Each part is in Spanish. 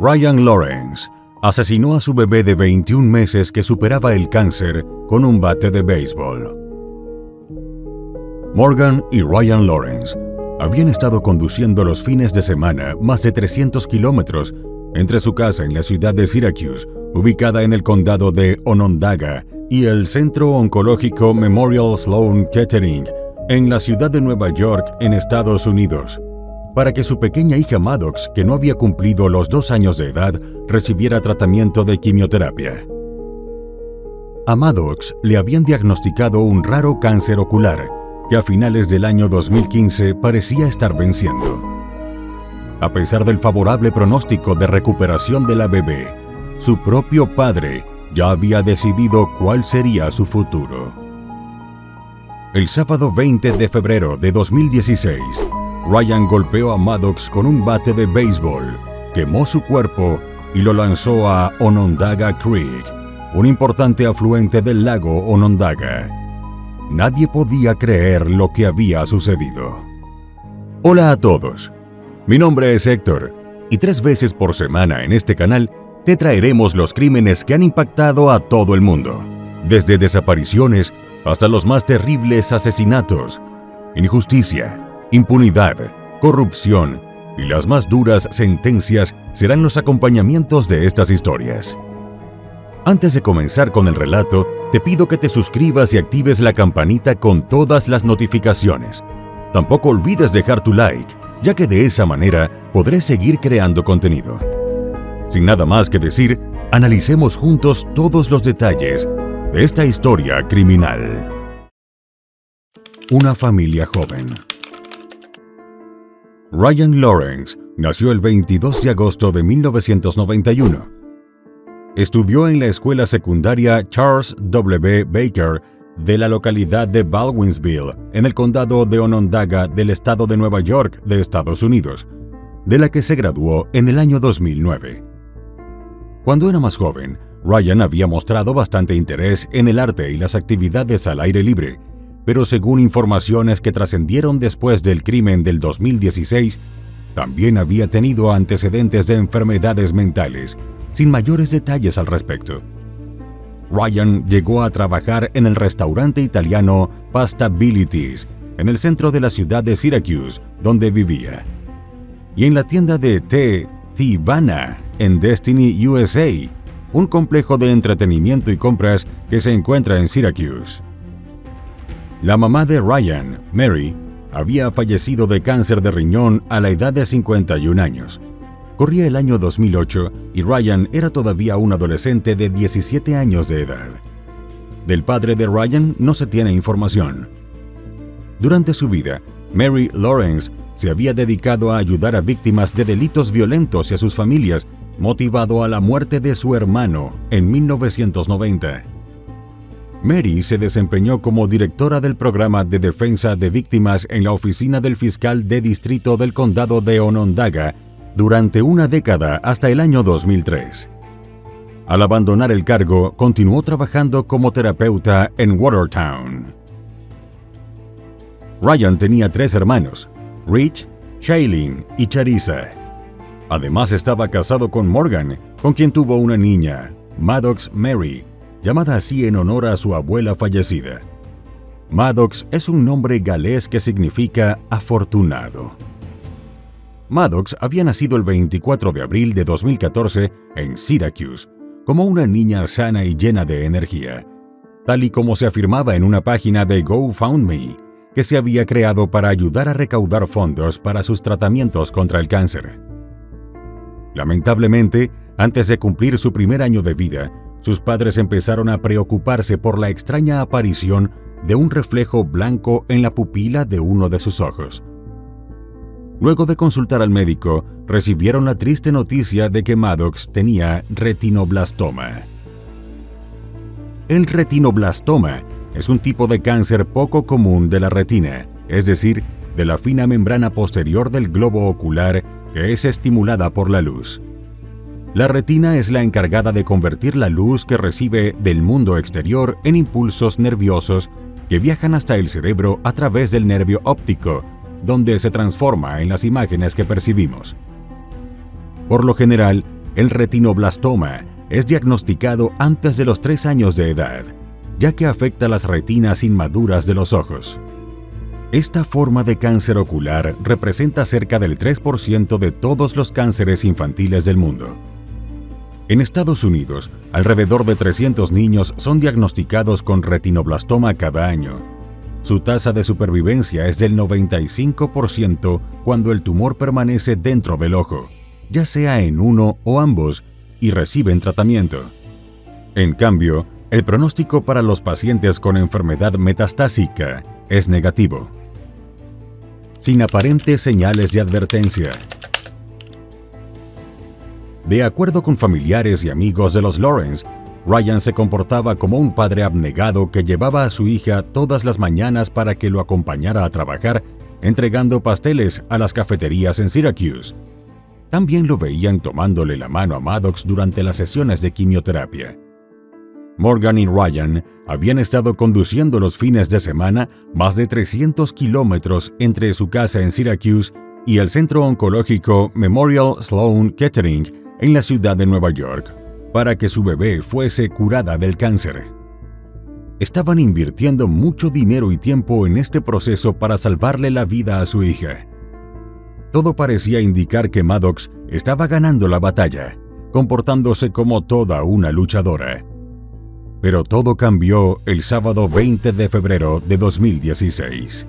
Ryan Lawrence asesinó a su bebé de 21 meses que superaba el cáncer con un bate de béisbol. Morgan y Ryan Lawrence habían estado conduciendo los fines de semana más de 300 kilómetros entre su casa en la ciudad de Syracuse, ubicada en el condado de Onondaga, y el Centro Oncológico Memorial Sloan Kettering, en la ciudad de Nueva York, en Estados Unidos, para que su pequeña hija Maddox, que no había cumplido los 2 años de edad, recibiera tratamiento de quimioterapia. A Maddox le habían diagnosticado un raro cáncer ocular, que a finales del año 2015 parecía estar venciendo. A pesar del favorable pronóstico de recuperación de la bebé, su propio padre ya había decidido cuál sería su futuro. El sábado 20 de febrero de 2016, Ryan golpeó a Maddox con un bate de béisbol, quemó su cuerpo y lo lanzó a Onondaga Creek, un importante afluente del lago Onondaga. Nadie podía creer lo que había sucedido. Hola a todos, mi nombre es Héctor y 3 veces por semana en este canal te traeremos los crímenes que han impactado a todo el mundo, desde desapariciones hasta los más terribles asesinatos, injusticia, impunidad, corrupción y las más duras sentencias serán los acompañamientos de estas historias. Antes de comenzar con el relato, te pido que te suscribas y actives la campanita con todas las notificaciones. Tampoco olvides dejar tu like, ya que de esa manera podré seguir creando contenido. Sin nada más que decir, analicemos juntos todos los detalles de esta historia criminal. Una familia joven. Ryan Lawrence nació el 22 de agosto de 1991. Estudió en la escuela secundaria Charles W. Baker de la localidad de Baldwinsville, en el condado de Onondaga del estado de Nueva York de Estados Unidos, de la que se graduó en el año 2009. Cuando era más joven, Ryan había mostrado bastante interés en el arte y las actividades al aire libre, pero según informaciones que trascendieron después del crimen del 2016, también había tenido antecedentes de enfermedades mentales, sin mayores detalles al respecto. Ryan llegó a trabajar en el restaurante italiano Pastabilities, en el centro de la ciudad de Syracuse, donde vivía, y en la tienda de té Tivana, en Destiny, USA, un complejo de entretenimiento y compras que se encuentra en Syracuse. La mamá de Ryan, Mary, había fallecido de cáncer de riñón a la edad de 51 años. Corría el año 2008 y Ryan era todavía un adolescente de 17 años de edad. Del padre de Ryan no se tiene información. Durante su vida, Mary Lawrence se había dedicado a ayudar a víctimas de delitos violentos y a sus familias, motivado a la muerte de su hermano en 1990. Mary se desempeñó como directora del programa de defensa de víctimas en la oficina del fiscal de distrito del condado de Onondaga durante una década hasta el año 2003. Al abandonar el cargo, continuó trabajando como terapeuta en Watertown. Ryan tenía 3 hermanos, Rich, Shailene y Charissa. Además estaba casado con Morgan, con quien tuvo una niña, Maddox Mary, llamada así en honor a su abuela fallecida. Maddox es un nombre galés que significa afortunado. Maddox había nacido el 24 de abril de 2014 en Syracuse, como una niña sana y llena de energía, tal y como se afirmaba en una página de GoFundMe, que se había creado para ayudar a recaudar fondos para sus tratamientos contra el cáncer. Lamentablemente, antes de cumplir su primer año de vida, sus padres empezaron a preocuparse por la extraña aparición de un reflejo blanco en la pupila de uno de sus ojos. Luego de consultar al médico, recibieron la triste noticia de que Maddox tenía retinoblastoma. El retinoblastoma es un tipo de cáncer poco común de la retina, es decir, de la fina membrana posterior del globo ocular que es estimulada por la luz. La retina es la encargada de convertir la luz que recibe del mundo exterior en impulsos nerviosos que viajan hasta el cerebro a través del nervio óptico, donde se transforma en las imágenes que percibimos. Por lo general, El retinoblastoma es diagnosticado antes de los 3 años de edad, ya que afecta las retinas inmaduras de los ojos. Esta forma de cáncer ocular representa cerca del 3% de todos los cánceres infantiles del mundo. En Estados Unidos, alrededor de 300 niños son diagnosticados con retinoblastoma cada año. Su tasa de supervivencia es del 95% cuando el tumor permanece dentro del ojo, ya sea en uno o ambos, y reciben tratamiento. En cambio, el pronóstico para los pacientes con enfermedad metastásica es negativo. Sin aparentes señales de advertencia. De acuerdo con familiares y amigos de los Lawrence, Ryan se comportaba como un padre abnegado que llevaba a su hija todas las mañanas para que lo acompañara a trabajar, entregando pasteles a las cafeterías en Syracuse. También lo veían tomándole la mano a Maddox durante las sesiones de quimioterapia. Morgan y Ryan habían estado conduciendo los fines de semana más de 300 kilómetros entre su casa en Syracuse y el centro oncológico Memorial Sloan Kettering en la ciudad de Nueva York, para que su bebé fuese curada del cáncer. Estaban invirtiendo mucho dinero y tiempo en este proceso para salvarle la vida a su hija. Todo parecía indicar que Maddox estaba ganando la batalla, comportándose como toda una luchadora. Pero todo cambió el sábado 20 de febrero de 2016.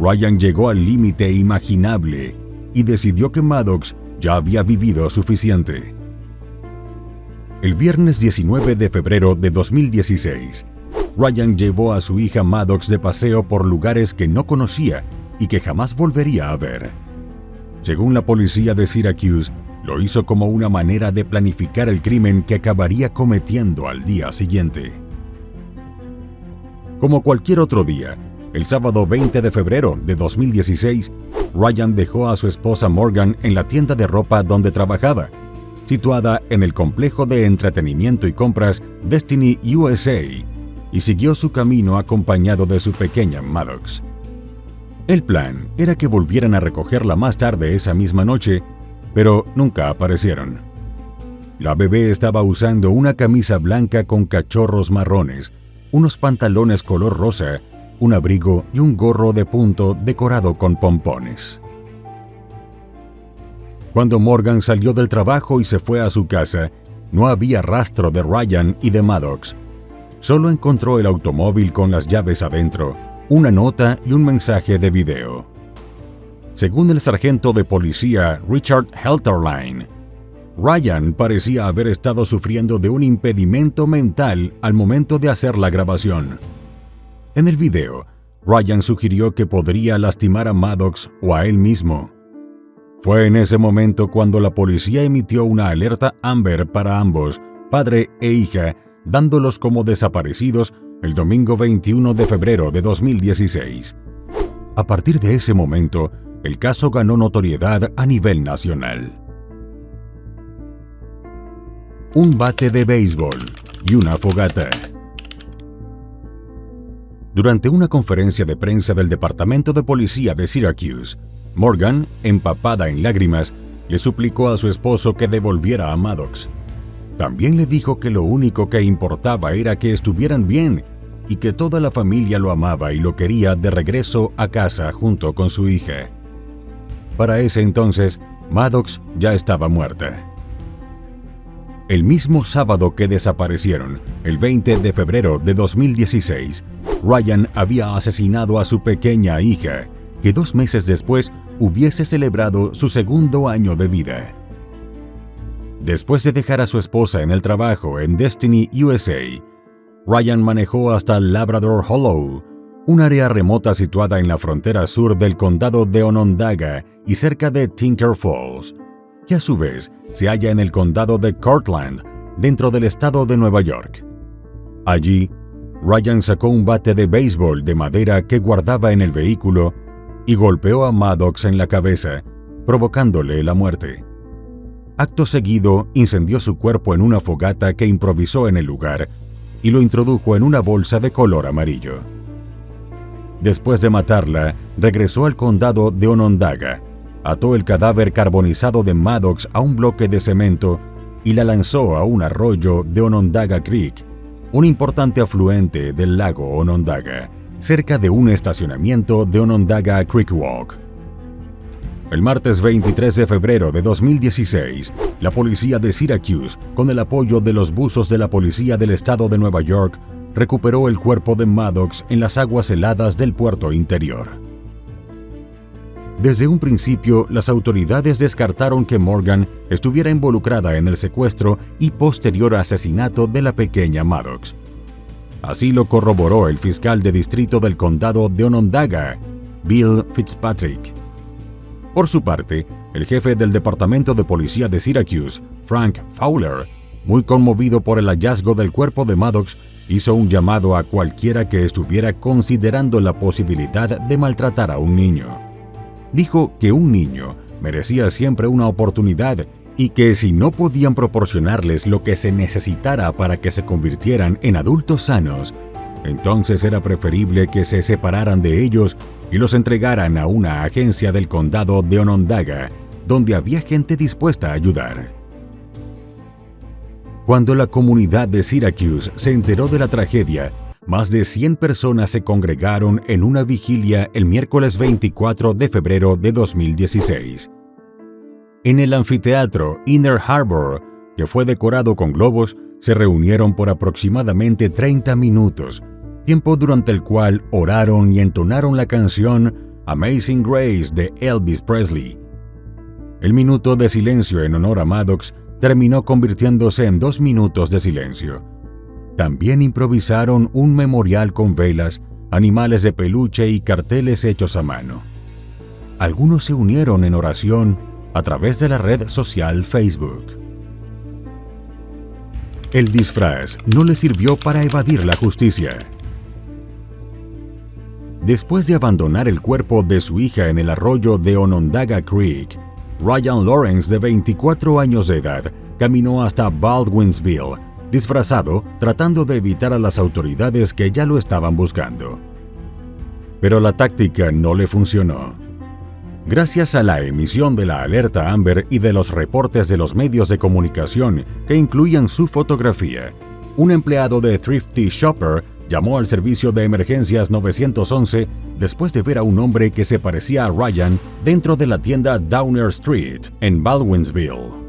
Ryan llegó al límite imaginable y decidió que Maddox ya había vivido suficiente. El viernes 19 de febrero de 2016, Ryan llevó a su hija Maddox de paseo por lugares que no conocía y que jamás volvería a ver. Según la policía de Syracuse, lo hizo como una manera de planificar el crimen que acabaría cometiendo al día siguiente. Como cualquier otro día, el sábado 20 de febrero de 2016, Ryan dejó a su esposa Morgan en la tienda de ropa donde trabajaba, situada en el complejo de entretenimiento y compras Destiny USA, y siguió su camino acompañado de su pequeña Maddox. El plan era que volvieran a recogerla más tarde esa misma noche, pero nunca aparecieron. La bebé estaba usando una camisa blanca con cachorros marrones, unos pantalones color rosa, un abrigo y un gorro de punto decorado con pompones. Cuando Morgan salió del trabajo y se fue a su casa, no había rastro de Ryan y de Maddox. Solo encontró el automóvil con las llaves adentro, una nota y un mensaje de video. Según el sargento de policía Richard Helterline, Ryan parecía haber estado sufriendo de un impedimento mental al momento de hacer la grabación. En el video, Ryan sugirió que podría lastimar a Maddox o a él mismo. Fue en ese momento cuando la policía emitió una alerta Amber para ambos, padre e hija, dándolos como desaparecidos el domingo 21 de febrero de 2016. A partir de ese momento, el caso ganó notoriedad a nivel nacional. Un bate de béisbol y una fogata. Durante una conferencia de prensa del Departamento de Policía de Syracuse, Morgan, empapada en lágrimas, le suplicó a su esposo que devolviera a Maddox. También le dijo que lo único que importaba era que estuvieran bien y que toda la familia lo amaba y lo quería de regreso a casa junto con su hija. Para ese entonces, Maddox ya estaba muerta. El mismo sábado que desaparecieron, el 20 de febrero de 2016, Ryan había asesinado a su pequeña hija, que 2 meses después hubiese celebrado su segundo año de vida. Después de dejar a su esposa en el trabajo en Destiny USA, Ryan manejó hasta Labrador Hollow, un área remota situada en la frontera sur del condado de Onondaga y cerca de Tinker Falls, que a su vez se halla en el condado de Cortland, dentro del estado de Nueva York. Allí, Ryan sacó un bate de béisbol de madera que guardaba en el vehículo y golpeó a Maddox en la cabeza, provocándole la muerte. Acto seguido, incendió su cuerpo en una fogata que improvisó en el lugar y lo introdujo en una bolsa de color amarillo. Después de matarla, regresó al condado de Onondaga, ató el cadáver carbonizado de Maddox a un bloque de cemento y la lanzó a un arroyo de Onondaga Creek, un importante afluente del lago Onondaga, cerca de un estacionamiento de Onondaga Creek Walk. El martes 23 de febrero de 2016, la policía de Syracuse, con el apoyo de los buzos de la policía del estado de Nueva York, recuperó el cuerpo de Maddox en las aguas heladas del puerto interior. Desde un principio, las autoridades descartaron que Morgan estuviera involucrada en el secuestro y posterior asesinato de la pequeña Maddox. Así lo corroboró el fiscal de distrito del condado de Onondaga, Bill Fitzpatrick. Por su parte, el jefe del Departamento de Policía de Syracuse, Frank Fowler, muy conmovido por el hallazgo del cuerpo de Maddox, hizo un llamado a cualquiera que estuviera considerando la posibilidad de maltratar a un niño. Dijo que un niño merecía siempre una oportunidad y que si no podían proporcionarles lo que se necesitara para que se convirtieran en adultos sanos, entonces era preferible que se separaran de ellos y los entregaran a una agencia del condado de Onondaga, donde había gente dispuesta a ayudar. Cuando la comunidad de Syracuse se enteró de la tragedia, más de 100 personas se congregaron en una vigilia el miércoles 24 de febrero de 2016. En el anfiteatro Inner Harbor, que fue decorado con globos, se reunieron por aproximadamente 30 minutos, tiempo durante el cual oraron y entonaron la canción Amazing Grace de Elvis Presley. El minuto de silencio en honor a Maddox terminó convirtiéndose en 2 minutos de silencio. También improvisaron un memorial con velas, animales de peluche y carteles hechos a mano. Algunos se unieron en oración a través de la red social Facebook. El disfraz no le sirvió para evadir la justicia. Después de abandonar el cuerpo de su hija en el arroyo de Onondaga Creek, Ryan Lawrence, de 24 años de edad, caminó hasta Baldwinsville, disfrazado, tratando de evitar a las autoridades que ya lo estaban buscando. Pero la táctica no le funcionó. Gracias a la emisión de la alerta Amber y de los reportes de los medios de comunicación que incluían su fotografía, un empleado de Thrifty Shopper llamó al servicio de emergencias 911 después de ver a un hombre que se parecía a Ryan dentro de la tienda Downer Street en Baldwinsville.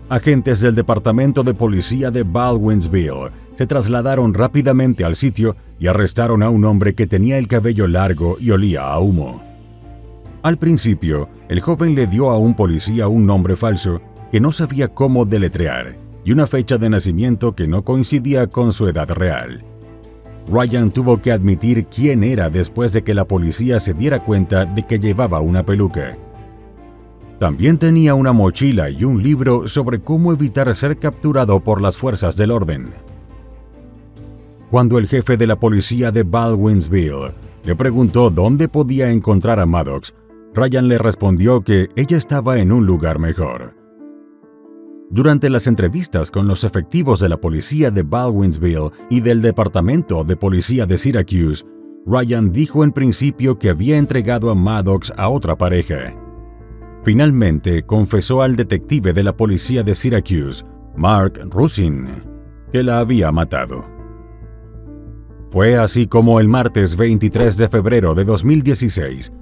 Agentes del Departamento de Policía de Baldwinsville se trasladaron rápidamente al sitio y arrestaron a un hombre que tenía el cabello largo y olía a humo. Al principio, el joven le dio a un policía un nombre falso que no sabía cómo deletrear y una fecha de nacimiento que no coincidía con su edad real. Ryan tuvo que admitir quién era después de que la policía se diera cuenta de que llevaba una peluca. También tenía una mochila y un libro sobre cómo evitar ser capturado por las fuerzas del orden. Cuando el jefe de la policía de Baldwinsville le preguntó dónde podía encontrar a Maddox, Ryan le respondió que ella estaba en un lugar mejor. Durante las entrevistas con los efectivos de la policía de Baldwinsville y del Departamento de Policía de Syracuse, Ryan dijo en principio que había entregado a Maddox a otra pareja. Finalmente, confesó al detective de la policía de Syracuse, Mark Rusin, que la había matado. Fue así como el martes 23 de febrero de 2016,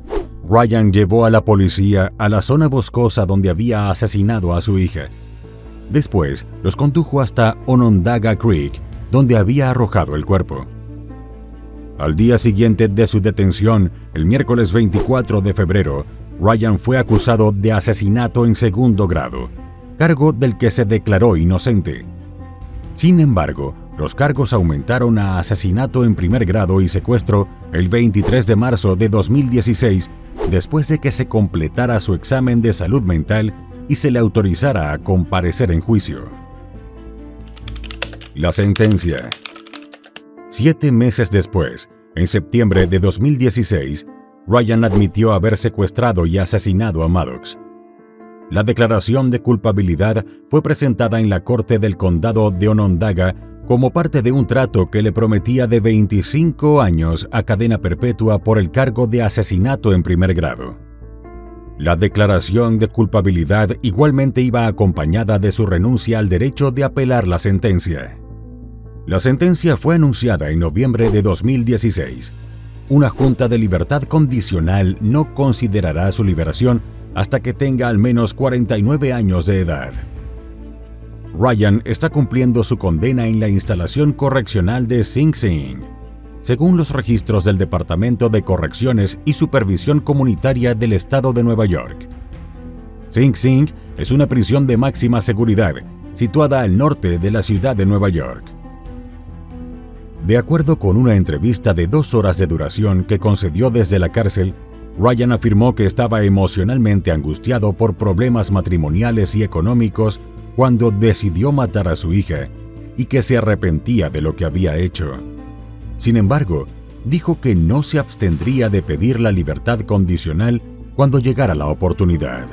Ryan llevó a la policía a la zona boscosa donde había asesinado a su hija. Después, los condujo hasta Onondaga Creek, donde había arrojado el cuerpo. Al día siguiente de su detención, el miércoles 24 de febrero, Ryan fue acusado de asesinato en segundo grado, cargo del que se declaró inocente. Sin embargo, los cargos aumentaron a asesinato en primer grado y secuestro el 23 de marzo de 2016, después de que se completara su examen de salud mental y se le autorizara a comparecer en juicio. La sentencia. 7 meses después, en septiembre de 2016, Ryan admitió haber secuestrado y asesinado a Maddox. La declaración de culpabilidad fue presentada en la corte del condado de Onondaga como parte de un trato que le prometía de 25 años a cadena perpetua por el cargo de asesinato en primer grado. La declaración de culpabilidad igualmente iba acompañada de su renuncia al derecho de apelar la sentencia. La sentencia fue anunciada en noviembre de 2016. Una junta de libertad condicional no considerará su liberación hasta que tenga al menos 49 años de edad. Ryan está cumpliendo su condena en la instalación correccional de Sing Sing, según los registros del Departamento de Correcciones y Supervisión Comunitaria del Estado de Nueva York. Sing Sing es una prisión de máxima seguridad situada al norte de la ciudad de Nueva York. De acuerdo con una entrevista de 2 horas de duración que concedió desde la cárcel, Ryan afirmó que estaba emocionalmente angustiado por problemas matrimoniales y económicos cuando decidió matar a su hija y que se arrepentía de lo que había hecho. Sin embargo, dijo que no se abstendría de pedir la libertad condicional cuando llegara la oportunidad.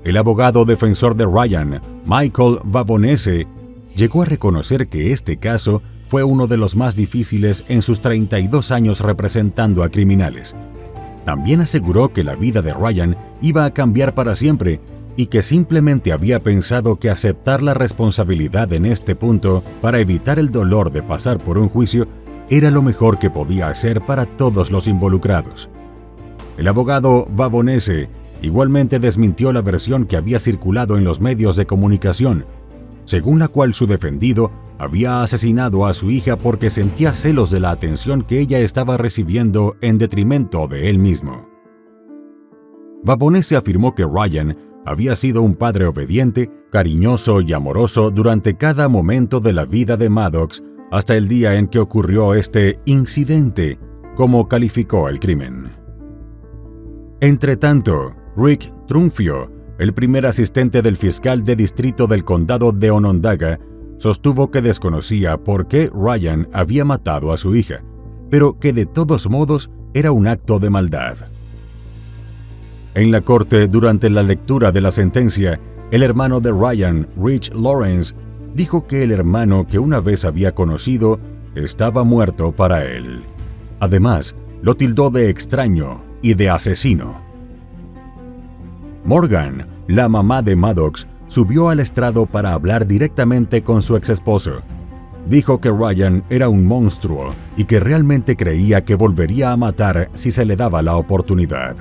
El abogado defensor de Ryan, Michael Vavonese, llegó a reconocer que este caso fue uno de los más difíciles en sus 32 años representando a criminales. También aseguró que la vida de Ryan iba a cambiar para siempre y que simplemente había pensado que aceptar la responsabilidad en este punto para evitar el dolor de pasar por un juicio era lo mejor que podía hacer para todos los involucrados. El abogado Vavonese igualmente desmintió la versión que había circulado en los medios de comunicación, según la cual su defendido había asesinado a su hija porque sentía celos de la atención que ella estaba recibiendo en detrimento de él mismo. Vavonese afirmó que Ryan había sido un padre obediente, cariñoso y amoroso durante cada momento de la vida de Maddox hasta el día en que ocurrió este incidente, como calificó el crimen. Entretanto, Rick Trumfio, el primer asistente del fiscal de distrito del condado de Onondaga, sostuvo que desconocía por qué Ryan había matado a su hija, pero que de todos modos era un acto de maldad. En la corte, durante la lectura de la sentencia, el hermano de Ryan, Rich Lawrence, dijo que el hermano que una vez había conocido estaba muerto para él. Además, lo tildó de extraño y de asesino. Morgan, la mamá de Maddox, subió al estrado para hablar directamente con su exesposo. Dijo que Ryan era un monstruo y que realmente creía que volvería a matar si se le daba la oportunidad.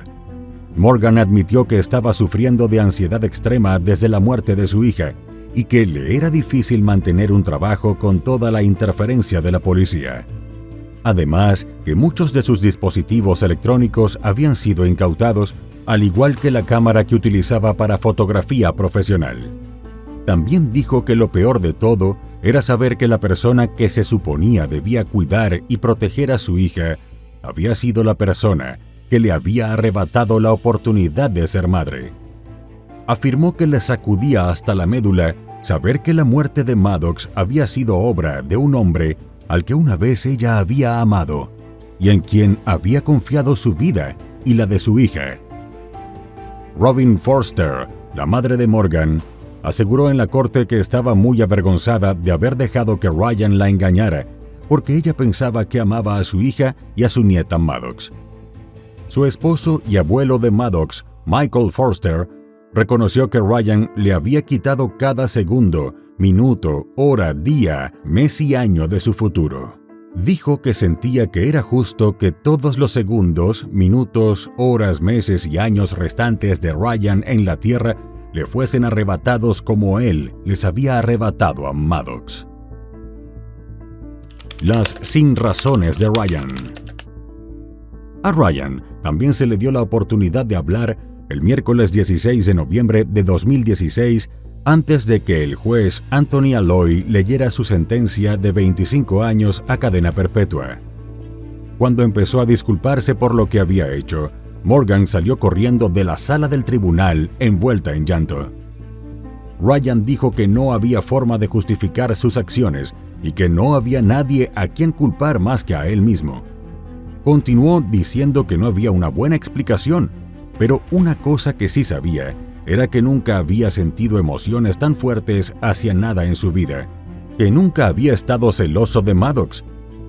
Morgan admitió que estaba sufriendo de ansiedad extrema desde la muerte de su hija y que le era difícil mantener un trabajo con toda la interferencia de la policía. Además, que muchos de sus dispositivos electrónicos habían sido incautados, al igual que la cámara que utilizaba para fotografía profesional. También dijo que lo peor de todo era saber que la persona que se suponía debía cuidar y proteger a su hija había sido la persona que le había arrebatado la oportunidad de ser madre. Afirmó que le sacudía hasta la médula saber que la muerte de Maddox había sido obra de un hombre al que una vez ella había amado y en quien había confiado su vida y la de su hija. Robin Forster, la madre de Morgan, aseguró en la corte que estaba muy avergonzada de haber dejado que Ryan la engañara porque ella pensaba que amaba a su hija y a su nieta Maddox. Su esposo y abuelo de Maddox, Michael Forster, reconoció que Ryan le había quitado cada segundo, minuto, hora, día, mes y año de su futuro. Dijo que sentía que era justo que todos los segundos, minutos, horas, meses y años restantes de Ryan en la tierra le fuesen arrebatados como él les había arrebatado a Maddox. Las sinrazones de Ryan. A Ryan también se le dio la oportunidad de hablar el miércoles 16 de noviembre de 2016 antes de que el juez Anthony Alloy leyera su sentencia de 25 años a cadena perpetua. Cuando empezó a disculparse por lo que había hecho, Morgan salió corriendo de la sala del tribunal envuelta en llanto. Ryan dijo que no había forma de justificar sus acciones y que no había nadie a quien culpar más que a él mismo. Continuó diciendo que no había una buena explicación, pero una cosa que sí sabía era que nunca había sentido emociones tan fuertes hacia nada en su vida, que nunca había estado celoso de Maddox,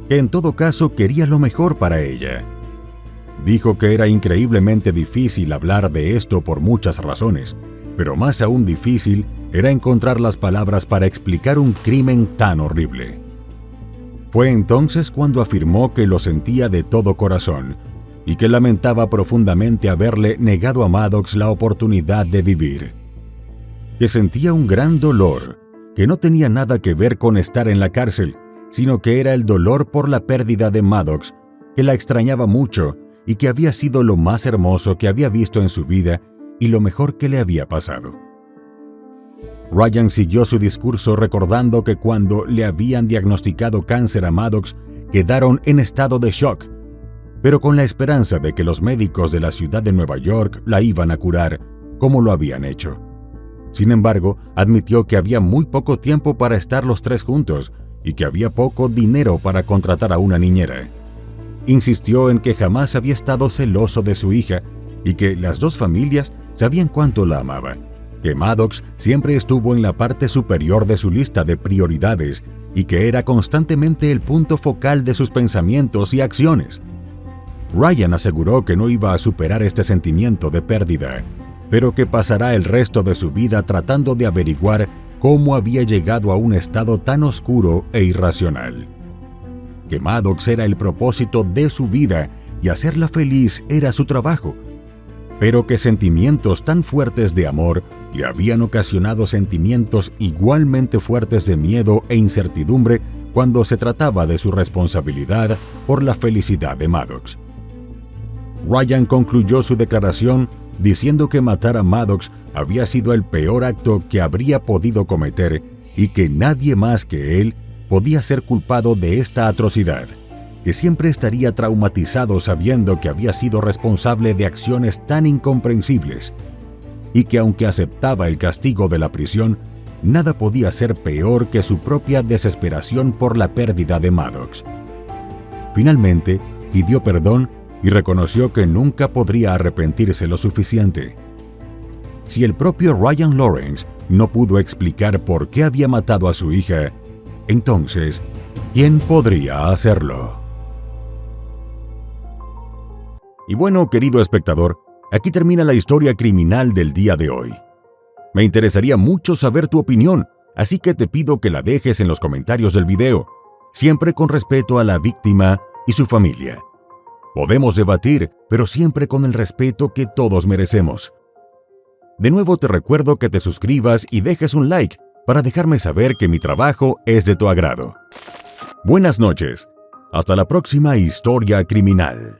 que en todo caso quería lo mejor para ella. Dijo que era increíblemente difícil hablar de esto por muchas razones, pero más aún difícil era encontrar las palabras para explicar un crimen tan horrible. Fue entonces cuando afirmó que lo sentía de todo corazón y que lamentaba profundamente haberle negado a Maddox la oportunidad de vivir. Que sentía un gran dolor, que no tenía nada que ver con estar en la cárcel, sino que era el dolor por la pérdida de Maddox, que la extrañaba mucho y que había sido lo más hermoso que había visto en su vida y lo mejor que le había pasado. Ryan siguió su discurso recordando que cuando le habían diagnosticado cáncer a Maddox, quedaron en estado de shock, pero con la esperanza de que los médicos de la ciudad de Nueva York la iban a curar, como lo habían hecho. Sin embargo, admitió que había muy poco tiempo para estar los tres juntos y que había poco dinero para contratar a una niñera. Insistió en que jamás había estado celoso de su hija y que las dos familias sabían cuánto la amaba, que Maddox siempre estuvo en la parte superior de su lista de prioridades y que era constantemente el punto focal de sus pensamientos y acciones. Ryan aseguró que no iba a superar este sentimiento de pérdida, pero que pasará el resto de su vida tratando de averiguar cómo había llegado a un estado tan oscuro e irracional. Que Maddox era el propósito de su vida y hacerla feliz era su trabajo, pero que sentimientos tan fuertes de amor le habían ocasionado sentimientos igualmente fuertes de miedo e incertidumbre cuando se trataba de su responsabilidad por la felicidad de Maddox. Ryan concluyó su declaración diciendo que matar a Maddox había sido el peor acto que habría podido cometer y que nadie más que él podía ser culpado de esta atrocidad, que siempre estaría traumatizado sabiendo que había sido responsable de acciones tan incomprensibles y que aunque aceptaba el castigo de la prisión, nada podía ser peor que su propia desesperación por la pérdida de Maddox. Finalmente, pidió perdón y reconoció que nunca podría arrepentirse lo suficiente. Si el propio Ryan Lawrence no pudo explicar por qué había matado a su hija, entonces, ¿quién podría hacerlo? Y bueno, querido espectador, aquí termina la historia criminal del día de hoy. Me interesaría mucho saber tu opinión, así que te pido que la dejes en los comentarios del video, siempre con respeto a la víctima y su familia. Podemos debatir, pero siempre con el respeto que todos merecemos. De nuevo te recuerdo que te suscribas y dejes un like para dejarme saber que mi trabajo es de tu agrado. Buenas noches. Hasta la próxima historia criminal.